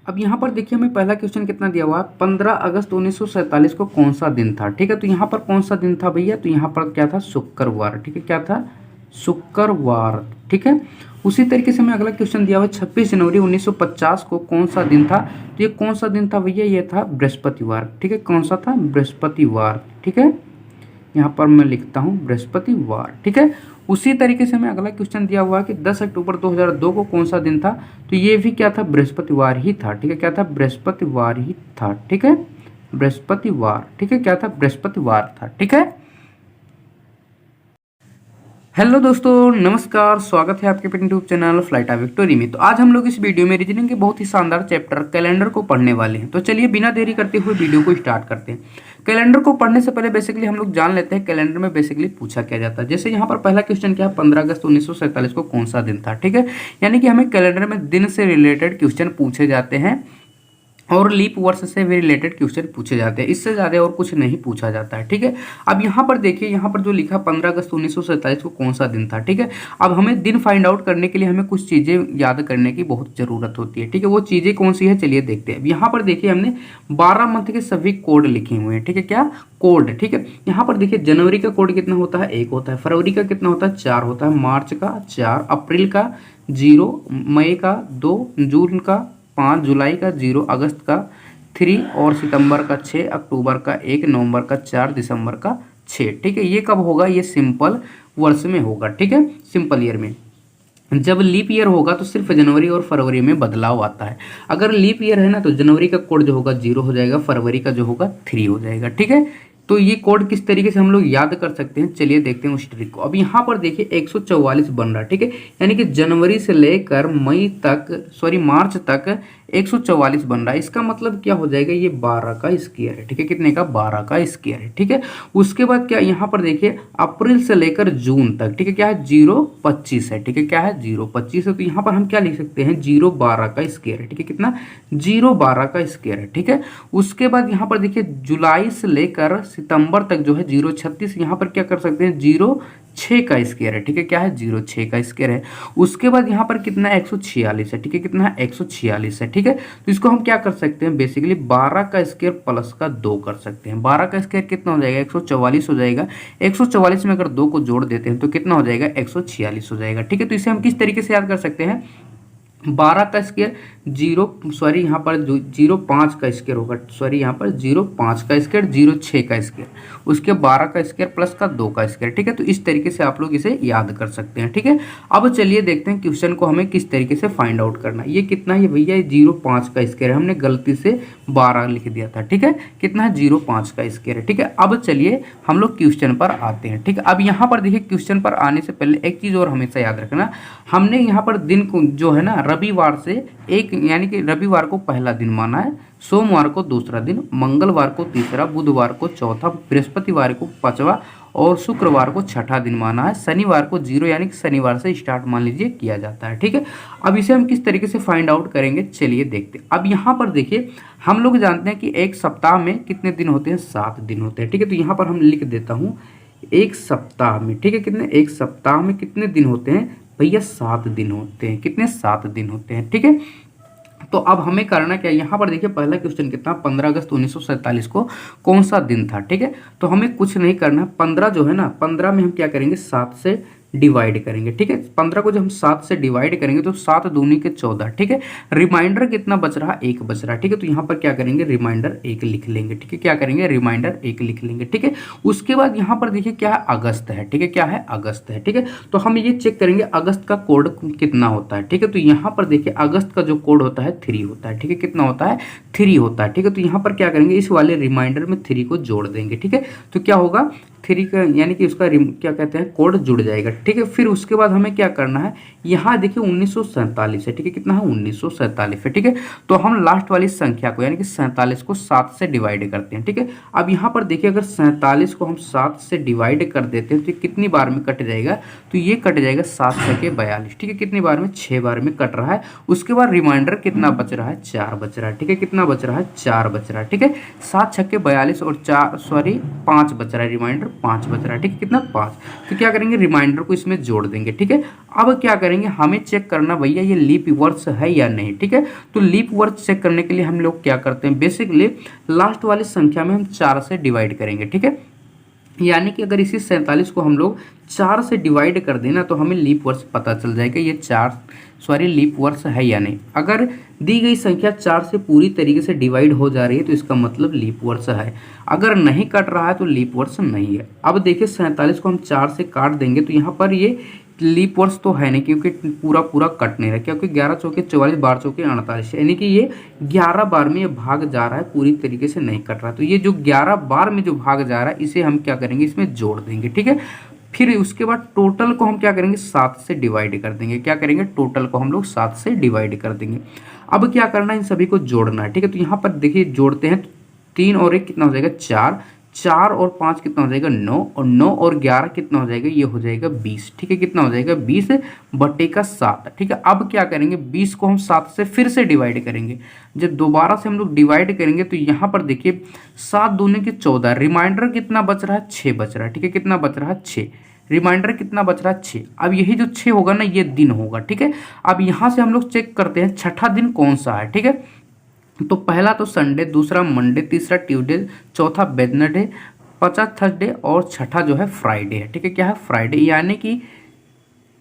अब यहाँ पर देखिए हमें पहला क्वेश्चन कितना दिया हुआ है, 15 अगस्त 1947 को कौन सा दिन था। ठीक है, तो यहाँ पर कौन सा दिन था भैया, तो यहाँ पर क्या था, शुक्रवार। ठीक है, क्या था, शुक्रवार। ठीक है, उसी तरीके से हमें अगला क्वेश्चन दिया हुआ है, 26 जनवरी 1950 को कौन सा दिन था। तो ये कौन सा दिन था भैया, ये था बृहस्पतिवार। ठीक है, कौन सा था, बृहस्पतिवार। ठीक है, यहाँ पर मैं लिखता हूँ बृहस्पतिवार। ठीक है, उसी तरीके से हमें अगला क्वेश्चन दिया हुआ है कि 10 अक्टूबर 2002 को कौन सा दिन था। तो ये भी क्या था, बृहस्पतिवार ही था। ठीक है, क्या था, बृहस्पतिवार ही था। ठीक है, बृहस्पतिवार। ठीक है, क्या था, बृहस्पतिवार था। ठीक है, हेलो दोस्तों, नमस्कार, स्वागत है आपके यूट्यूब चैनल फ्लाइट विक्टोरी में। तो आज हम लोग इस वीडियो में रीजनिंग के बहुत ही शानदार चैप्टर कैलेंडर को पढ़ने वाले हैं। तो चलिए बिना देरी करते हुए वीडियो को स्टार्ट करते हैं। कैलेंडर को पढ़ने से पहले बेसिकली हम लोग जान लेते हैं कैलेंडर में बेसिकली पूछा क्या जाता है। जैसे यहाँ पर पहला क्वेश्चन क्या है, 15 अगस्त 1947 को कौन सा दिन था। ठीक है, यानी कि हमें कैलेंडर में दिन से रिलेटेड क्वेश्चन पूछे जाते हैं और लीप वर्ष से भी रिलेटेड क्वेश्चन पूछे जाते हैं, इससे ज़्यादा और कुछ नहीं पूछा जाता है। ठीक है, अब यहाँ पर देखिए, यहाँ पर जो लिखा 15 अगस्त 1947 को कौन सा दिन था। ठीक है, अब हमें दिन फाइंड आउट करने के लिए हमें कुछ चीज़ें याद करने की बहुत ज़रूरत होती है। ठीक है, वो चीज़ें कौन सी है, चलिए देखते हैं। अब यहाँ पर देखिए हमने 12 मंथ के सभी कोड लिखे हुए हैं। ठीक है, क्या कोड। ठीक है, यहाँ पर देखिए जनवरी का कोड कितना होता है, 1 होता है। फरवरी का कितना होता है, 4 होता है। मार्च का 4, अप्रैल का 0, मई का 2, जून का 5, जुलाई का 0, अगस्त का 3 और सितंबर का 6, अक्टूबर का 1, नवंबर का 4, दिसंबर का 6। ठीक है, ये कब होगा, ये सिंपल वर्ष में होगा। ठीक है, सिंपल ईयर में। जब लीप ईयर होगा तो सिर्फ जनवरी और फरवरी में बदलाव आता है। अगर लीप ईयर है ना, तो जनवरी का कोड जो होगा 0 हो जाएगा, फरवरी का जो होगा 3 हो जाएगा। ठीक है, तो ये कोड किस तरीके से हम लोग याद कर सकते हैं, चलिए देखते हैं उस ट्रिक को। अब यहाँ पर देखिए 144 बन रहा है। ठीक है, यानी कि जनवरी से लेकर मार्च तक 144 बन रहा है। इसका मतलब क्या हो जाएगा, ये 12 का स्क्वायर है। ठीक है, कितने का, 12 का स्क्वायर है। ठीक है, उसके बाद क्या, यहाँ पर देखिए अप्रैल से लेकर जून तक, ठीक है, क्या है, 025 है। ठीक है, क्या है, 025 है। तो यहाँ पर हम क्या लिख सकते हैं, 012 का स्क्वायर है। ठीक है, कितना, 012 का स्क्वायर है। ठीक है, उसके बाद यहाँ पर देखिए जुलाई से लेकर सितंबर तक जो है 036, यहाँ पर क्या कर सकते हैं, 06 का स्क्वायर है। ठीक है, क्या है, 06 का स्क्वायर है। उसके बाद यहाँ पर कितना, 146 है। ठीक है, कितना है, 146 है। ठीक है, तो इसको हम क्या कर सकते हैं, बेसिकली 12 का स्क्वायर प्लस का 2 कर सकते हैं। 12 का स्क्वायर कितना हो जाएगा, 144 हो जाएगा। 144 में अगर 2 को जोड़ देते हैं तो कितना हो जाएगा, 146 हो जाएगा। ठीक है, तो इसे हम किस तरीके से याद कर सकते हैं, 12 का स्क्वायर 05 का स्क्वायर होगा, यहाँ पर 05 का स्क्वायर, 06 का स्क्वायर, उसके 12 का स्क्वायर प्लस का 2 का स्क्वायर। ठीक है, तो इस तरीके से आप लोग इसे याद कर सकते हैं। ठीक है, अब चलिए देखते हैं क्वेश्चन को हमें किस तरीके से फाइंड आउट करना है। ये कितना है भैया, ये 05 का स्क्वायर है, हमने गलती से 12 लिख दिया था। ठीक है, कितना है, 05 का स्क्वायर है। ठीक है, अब चलिए हम लोग क्वेश्चन पर आते हैं। ठीक है, अब यहाँ पर देखिए क्वेश्चन पर आने से पहले एक चीज़ और हमेशा याद रखना, हमने यहाँ पर दिन को जो है ना, रविवार से एक, यानी कि रविवार को पहला दिन माना है, सोमवार को दूसरा दिन, मंगलवार को तीसरा, बुधवार को चौथा, बृहस्पतिवार को पांचवा और शुक्रवार को छठा दिन माना है। शनिवार को 0 यानी कि शनिवार से स्टार्ट मान लीजिए किया जाता है। ठीक है, अब इसे हम किस तरीके से फाइंड आउट करेंगे, चलिए देखते हैं। अब यहाँ पर देखिए हम लोग जानते हैं कि एक सप्ताह में कितने दिन होते हैं, 7 दिन होते हैं। ठीक है, तो यहाँ पर हम लिख देता हूँ एक सप्ताह में, ठीक है, कितने, एक सप्ताह में कितने दिन होते हैं भैया, 7 दिन होते हैं। कितने, 7 दिन होते हैं। ठीक है, तो अब हमें करना क्या है, यहाँ पर देखिए पहला क्वेश्चन कितना, 15 अगस्त 1947 को कौन सा दिन था। ठीक है, तो हमें कुछ नहीं करना है, 15 जो है ना, 15 में हम क्या करेंगे, 7 से डिवाइड करेंगे। ठीक है, 15 को जब हम 7 से डिवाइड करेंगे तो 7 दूनी के 14। ठीक है, रिमाइंडर कितना बच रहा, 1 बच रहा है। ठीक है, तो यहाँ पर क्या करेंगे, रिमाइंडर 1 लिख लेंगे। ठीक है, क्या करेंगे, रिमाइंडर 1 लिख लेंगे। ठीक है, उसके बाद यहाँ पर देखिए क्या है, अगस्त है। ठीक है, क्या है, अगस्त है। ठीक है, तो हम ये चेक करेंगे अगस्त का कोड कितना होता है। ठीक है, तो यहाँ पर देखिए अगस्त का जो कोड होता है 3 होता है। ठीक है, कितना होता है, 3 होता है। ठीक है, तो यहाँ पर क्या करेंगे, इस वाले रिमाइंडर में 3 को जोड़ देंगे। ठीक है, तो क्या होगा, 3 का यानी कि उसका क्या कहते हैं, कोड जुड़ जाएगा। ठीक है, फिर उसके बाद हमें क्या करना है, यहाँ देखिए 1947 है। ठीक है, कितना है, 1947 है। ठीक है, तो हम लास्ट वाली संख्या को यानी कि 47 को 7 से डिवाइड करते हैं। ठीक है, अब यहाँ पर देखिए अगर 47 को हम 7 से डिवाइड कर देते हैं तो कितनी बार में कट जाएगा, तो ये कट जाएगा 7 छके 42। ठीक है, कितनी बार में, 6 बार में कट रहा है। उसके बाद रिमाइंडर कितना बच रहा है, 4 बच रहा है। ठीक है, कितना बच रहा है, 4 बच रहा है। ठीक है, 7 छके 42 और 5 बच रहा है, रिमाइंडर 5 बच रहा है, ठीक है, कितना 5। तो क्या करेंगे, रिमाइंडर को इसमें जोड़ देंगे, ठीक है। अब क्या करेंगे, हमें चेक करना भैया ये लीप वर्ष है या नहीं, ठीक है। तो लीप वर्ष चेक करने के लिए हम लोग क्या करते हैं, बेसिकली लास्ट वाली संख्या में हम 4 से डिवाइड करेंगे, ठीक है। यानी कि अगर इसी 47 को हम लोग 4 से डिवाइड कर देना तो हमें लीप वर्ष पता चल जाएगा ये लीप वर्ष है या नहीं। अगर दी गई संख्या 4 से पूरी तरीके से डिवाइड हो जा रही है तो इसका मतलब लीप वर्ष है। अगर नहीं कट रहा है तो लीप वर्ष नहीं है। अब देखिए 47 को हम 4 से काट देंगे तो यहाँ पर ये लीप वर्ष तो है नहीं, क्योंकि पूरा पूरा कट नहीं रहा, क्योंकि 11 चौके 44, 12 चौके 48, यानी कि ये 11 बार में ये भाग जा रहा है, पूरी तरीके से नहीं कट रहा। तो ये जो 11 बार में जो भाग जा रहा है इसे हम क्या करेंगे, इसमें जोड़ देंगे, ठीक है। फिर उसके बाद टोटल को हम क्या करेंगे, 7 से डिवाइड कर देंगे। क्या करेंगे, टोटल को हम लोग 7 से डिवाइड कर देंगे। अब क्या करना है, इन सभी को जोड़ना है, ठीक है। तो यहाँ पर देखिए जोड़ते हैं, 3 और 1 कितना हो जाएगा, 4, 4 और 5 कितना हो जाएगा, 9, और 9 और 11 कितना हो जाएगा, ये हो जाएगा 20, ठीक है। कितना हो जाएगा, 20/7, ठीक है। अब क्या करेंगे, 20 को हम 7 से फिर से डिवाइड करेंगे। जब दोबारा से हम लोग डिवाइड करेंगे तो यहाँ पर देखिए 7 दूने के 14, रिमाइंडर कितना बच रहा है, 6 बच रहा है, ठीक है। कितना बच रहा है, 6, रिमाइंडर कितना बच रहा है, 6। अब यही जो 6 होगा ना, ये दिन होगा, ठीक है। अब यहाँ से हम लोग चेक करते हैं छठा दिन कौन सा है, ठीक है। तो पहला तो संडे, दूसरा मंडे, तीसरा ट्यूसडे, चौथा वेडनेसडे, पांचवा थर्सडे और छठा जो है फ्राइडे है, ठीक है। क्या है, फ्राइडे, यानी कि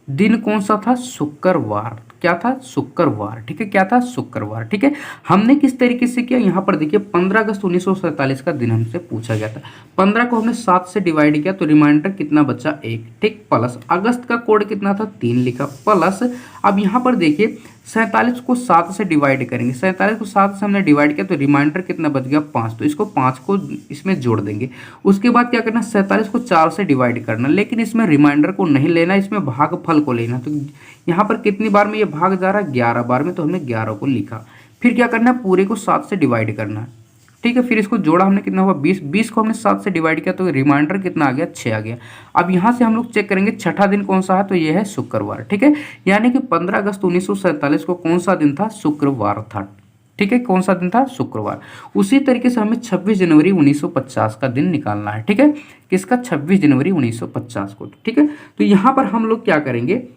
दिन कौन सा था, शुक्रवार। क्या था, शुक्रवार, ठीक है। क्या था, शुक्रवार, ठीक है। हमने किस तरीके से किया, यहाँ पर देखिए 15 अगस्त 1947 का दिन हमसे पूछा गया था। 15 को हमने 7 से डिवाइड किया तो रिमाइंडर कितना बचा, 1, ठीक, प्लस अगस्त का कोड कितना था, 3 लिखा, प्लस अब यहाँ पर देखिए 47 को 7 से डिवाइड करेंगे। 47 को 7 से हमने डिवाइड किया तो रिमाइंडर कितना बच गया, 5। तो इसको 5 को इसमें जोड़ देंगे। उसके बाद क्या करना, 47 को 4 से डिवाइड करना, लेकिन इसमें रिमाइंडर को नहीं लेना, इसमें भागफल को लेना। तो यहाँ पर कितनी बार में ये भाग जा रहा है, 11 बार में, तो हमने 11 को लिखा। फिर क्या करना है, पूरे को 7 से डिवाइड करना है, ठीक है। फिर इसको जोड़ा हमने, कितना हुआ, 20, 20 को हमने 7 से डिवाइड किया तो रिमाइंडर कितना आ गया, 6 आ गया। अब यहाँ से हम लोग चेक करेंगे छठा दिन कौन सा है, तो ये है शुक्रवार, ठीक है। यानी कि 15 अगस्त 1947 को कौन सा दिन था, शुक्रवार था, ठीक है। कौन सा दिन था, शुक्रवार। उसी तरीके से हमें 26 जनवरी 1950 का दिन निकालना है, ठीक है। किसका, 26 जनवरी 1950 को, ठीक है। तो यहाँ पर हम लोग क्या करेंगे,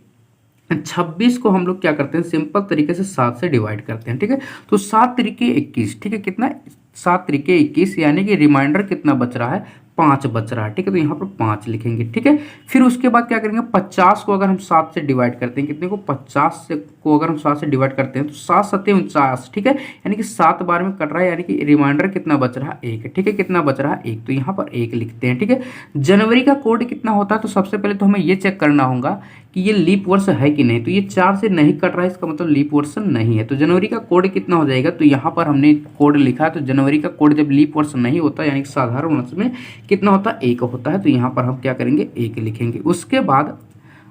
26 को हम लोग क्या करते हैं, सिंपल तरीके से 7 से डिवाइड करते हैं, ठीक है। तो 7 तरीके 21, ठीक है। कितना, 7 तरीके 21, यानी कि रिमाइंडर कितना बच रहा है, 5 बच रहा है, ठीक है। तो यहाँ पर 5 लिखेंगे, ठीक है। फिर उसके बाद क्या करेंगे, 50 को अगर हम 7 से डिवाइड करते हैं, कितने को, 50 से को अगर हम 7 से डिवाइड करते हैं तो 7 7 49, ठीक है। यानी कि 7 बार में कट रहा है, यानी कि रिमाइंडर कितना बच रहा है, 1, ठीक है। कितना बच रहा है, 1, तो यहाँ पर 1 लिखते हैं, ठीक है। जनवरी का कोड कितना होता है, तो सबसे पहले तो हमें ये चेक करना होगा कि ये लीप वर्ष है कि नहीं। तो ये 4 से नहीं कट रहा है, इसका मतलब लीप वर्ष नहीं है। तो जनवरी का कोड कितना हो जाएगा, तो यहाँ पर हमने कोड लिखा है। तो जनवरी का कोड जब लीप वर्ष नहीं होता, यानी कि साधारण वर्ष में कितना होता है, 1 होता है। तो यहाँ पर हम क्या करेंगे, 1 लिखेंगे। उसके बाद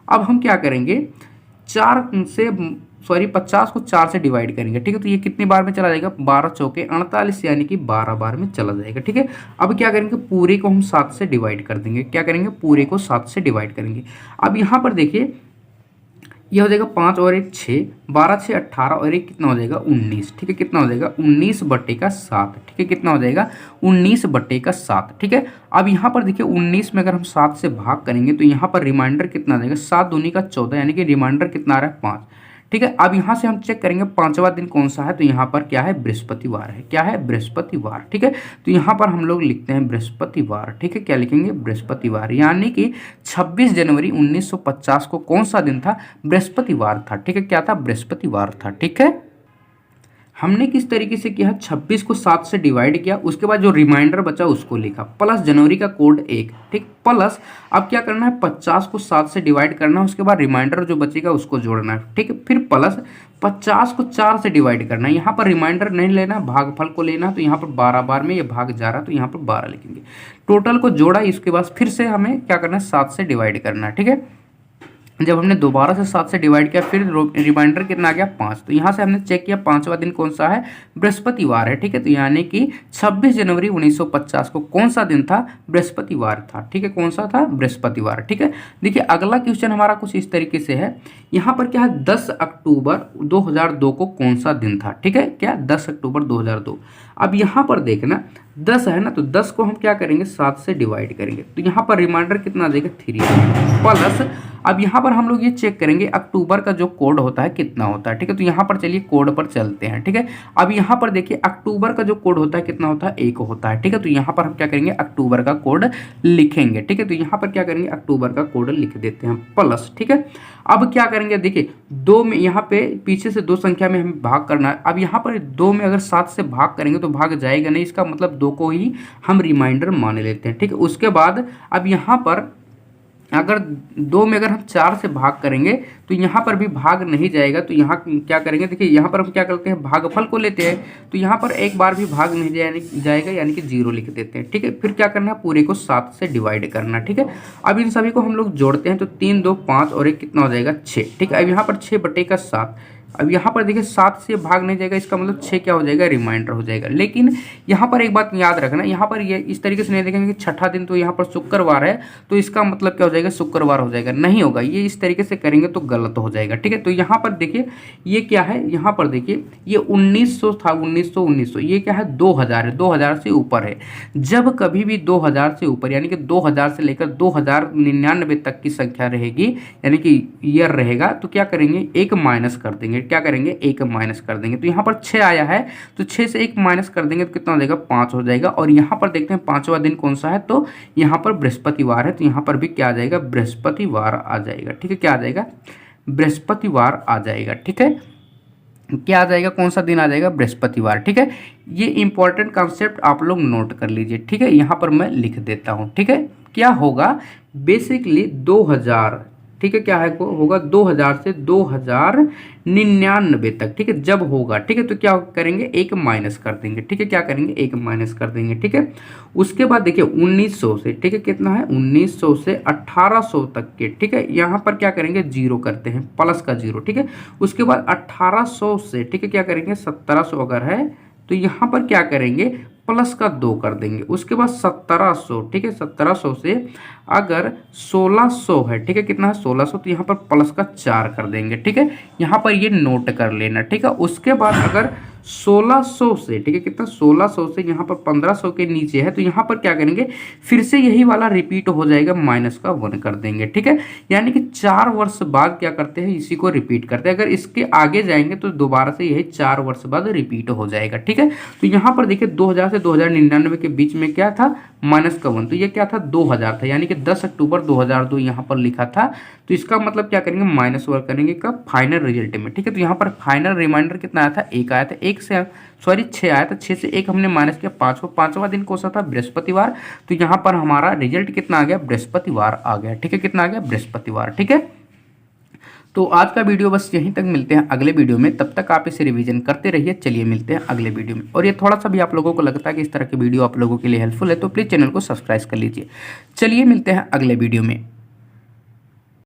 अब हम क्या करेंगे, 50 को 4 से डिवाइड करेंगे, ठीक है। तो ये कितनी बार में चला जाएगा, 12 चौके 48, यानी कि 12 बार में चला जाएगा, ठीक है। अब क्या करेंगे, पूरे को हम 7 से डिवाइड कर देंगे। क्या करेंगे, पूरे को 7 से डिवाइड करेंगे। अब यहाँ पर देखिए ये हो जाएगा 5 और 1 6, 12 6 18 और 1 कितना हो जाएगा, 19, ठीक है। कितना हो जाएगा, 19/7, ठीक है। कितना हो जाएगा, 19/7, ठीक है। अब यहाँ पर देखिए 19 में अगर हम 7 से भाग करेंगे तो यहाँ पर रिमाइंडर कितना आ जाएगा, 7 दूनी का 14, यानी कि रिमाइंडर कितना आ रहा है, 5, ठीक है। अब यहाँ से हम चेक करेंगे 5वां दिन कौन सा है, तो यहाँ पर क्या है, बृहस्पतिवार है। क्या है, बृहस्पतिवार, ठीक है। तो यहाँ पर हम लोग लिखते हैं बृहस्पतिवार, ठीक है। क्या लिखेंगे, बृहस्पतिवार, यानी कि 26 जनवरी 1950 को कौन सा दिन था, बृहस्पतिवार था, ठीक है। क्या था, बृहस्पतिवार था, ठीक है। हमने किस तरीके से किया, 26 को 7 से डिवाइड किया, उसके बाद जो रिमाइंडर बचा उसको लिखा, प्लस जनवरी का कोड 1, ठीक, प्लस अब क्या करना है, 50 को 7 से डिवाइड करना है, उसके बाद रिमाइंडर जो बचेगा उसको जोड़ना है, ठीक है। फिर प्लस 50 को 4 से डिवाइड करना है, यहाँ पर रिमाइंडर नहीं लेना, भागफल को लेना। तो यहाँ पर 12 बार में ये भाग जा रहा है, तो यहाँ पर 12 लिखेंगे। टोटल को जोड़ा, इसके बाद फिर से हमें क्या करना है, 7 से डिवाइड करना है, ठीक है। जब हमने दोबारा से 7 से डिवाइड किया फिर रिमाइंडर कितना आ गया 5। तो यहाँ से हमने चेक किया 5वां दिन कौन सा है, बृहस्पतिवार है। ठीक है, तो यानी कि 26 जनवरी 1950 को कौन सा दिन था, बृहस्पतिवार था। ठीक है, कौन सा था, बृहस्पतिवार। ठीक है, देखिए अगला क्वेश्चन हमारा कुछ इस तरीके से है। यहाँ पर क्या है, 10 अक्टूबर 2002 को कौन सा दिन था। ठीक है, क्या 10 अक्टूबर 2002। अब यहाँ पर देखना 10 है ना, तो 10 को हम क्या करेंगे 7 से डिवाइड करेंगे, तो यहाँ पर रिमाइंडर कितना आ जाएगा 3 प्लस। अब यहाँ पर हम लोग ये चेक करेंगे अक्टूबर का जो कोड होता है कितना होता है। ठीक है, तो यहाँ पर चलिए कोड पर चलते हैं। ठीक है, अब यहाँ पर देखिए अक्टूबर का जो कोड होता है कितना होता है, 1 होता है। ठीक है, तो यहाँ पर हम क्या करेंगे अक्टूबर का कोड लिखेंगे। ठीक है, तो यहाँ पर क्या करेंगे अक्टूबर का कोड लिख देते हैं प्लस। ठीक है, अब क्या करेंगे, देखिए 2 में यहाँ पे पीछे से 2 संख्या में हमें भाग करना है। अब यहाँ पर 2 में अगर 7 से भाग करेंगे तो भाग जाएगा नहीं, इसका मतलब 2 को ही हम रिमाइंडर मान लेते हैं। ठीक है, उसके बाद अब यहाँ पर अगर 2 में अगर हम 4 से भाग करेंगे तो यहाँ पर भी भाग नहीं जाएगा, तो यहाँ क्या करेंगे, देखिए यहाँ पर हम क्या करते हैं भागफल को लेते हैं, तो यहाँ पर एक बार भी भाग नहीं जाएगा यानी कि 0 लिख देते हैं। ठीक है, फिर क्या करना है पूरे को 7 से डिवाइड करना। ठीक है, अब इन सभी को हम लोग जोड़ते हैं तो 3 2 5 और 1 कितना हो जाएगा 6। ठीक है, अब यहाँ पर 6/7। अब यहाँ पर देखिए 7 से भाग नहीं जाएगा, इसका मतलब 6 क्या हो जाएगा, रिमाइंडर हो जाएगा। लेकिन यहाँ पर एक बात याद रखना, यहाँ पर ये इस तरीके से नहीं देखेंगे कि छठा दिन तो यहाँ पर शुक्रवार है तो इसका मतलब क्या हो जाएगा शुक्रवार हो जाएगा, नहीं होगा। ये इस तरीके से करेंगे तो गलत हो जाएगा। ठीक है, तो यहाँ पर देखिए ये क्या है, यहाँ पर देखिए ये 1900 था, 1900 ये क्या है 2000 है, 2000 से ऊपर है। जब कभी भी 2000 से ऊपर यानी कि 2000 से लेकर 2099 तक की संख्या रहेगी यानी कि ईयर रहेगा, तो क्या करेंगे 1 माइनस कर देंगे। क्या करेंगे 1 माइनस कर देंगे, तो यहाँ पर 6 आया है तो 6 से 1 माइनस कर देंगे तो कितना हो जाएगा 5 हो जाएगा। और यहाँ पर देखते हैं 5वां दिन कौन सा है, तो यहाँ पर बृहस्पतिवार है, तो यहाँ पर भी क्या आ जाएगा बृहस्पतिवार आ जाएगा। ठीक है, क्या आ जाएगा बृहस्पतिवार आ जाएगा। ठीक है, क्या आ जाएगा, कौन सा दिन आ जाएगा बृहस्पतिवार। ठीक है, ये इंपॉर्टेंट कॉन्सेप्ट आप लोग नोट कर लीजिए। ठीक है, यहाँ पर मैं लिख देता हूँ। ठीक है, क्या होगा बेसिकली 2000। ठीक है, क्या है को होगा 2000 से 2099 तक। ठीक है, जब होगा ठीक है तो क्या करेंगे 1 माइनस कर देंगे। ठीक है, क्या करेंगे 1 माइनस कर देंगे। ठीक है, उसके बाद देखिए 1900 से, ठीक है कितना है 1900 से 1800 तक के। ठीक है, यहाँ पर क्या करेंगे 0 करते हैं प्लस का 0। ठीक है, उसके बाद 1800 से ठीक है क्या करेंगे 1700 अगर है तो यहाँ पर क्या करेंगे प्लस का 2 कर देंगे। उसके बाद 1700 ठीक है 1700 से अगर 1600 है ठीक है कितना है 1600 तो यहाँ पर प्लस का 4 कर देंगे। ठीक है, यहाँ पर ये नोट कर लेना। ठीक है, उसके बाद अगर 1600 से ठीक है कितना 1600 से यहाँ पर 1500 के नीचे है तो यहाँ पर क्या करेंगे फिर से यही वाला रिपीट हो जाएगा माइनस का 1 कर देंगे। ठीक है, यानी कि 4 वर्ष बाद क्या करते हैं इसी को रिपीट करते हैं। अगर इसके आगे जाएंगे तो दोबारा से यही 4 वर्ष बाद रिपीट हो जाएगा। ठीक है, तो यहाँ पर देखिए 2000 से 2099 के बीच में क्या था माइनस का 1, तो ये क्या था 2000 था यानी कि 10 अक्टूबर 2002 यहाँ पर लिखा था। तो इसका मतलब क्या करेंगे माइनस वर्क करेंगे कब फाइनल रिजल्ट में। ठीक है, तो यहाँ पर फाइनल रिमाइंडर कितना आया था 1 आया था, 1 से सॉरी 6 आया था, 6 से 1 हमने माइनस किया 5वां दिन कौन सा था बृहस्पतिवार। तो यहाँ पर हमारा रिजल्ट कितना आ गया बृहस्पतिवार आ गया। ठीक है, कितना आ गया बृहस्पतिवार। ठीक है, तो आज का वीडियो बस यहीं तक, मिलते हैं अगले वीडियो में, तब तक आप इसे रिवीजन करते रहिए। चलिए मिलते हैं अगले वीडियो में। और ये थोड़ा सा भी आप लोगों को लगता है कि इस तरह के वीडियो आप लोगों के लिए हेल्पफुल है तो प्लीज़ चैनल को सब्सक्राइब कर लीजिए। चलिए मिलते हैं अगले वीडियो में।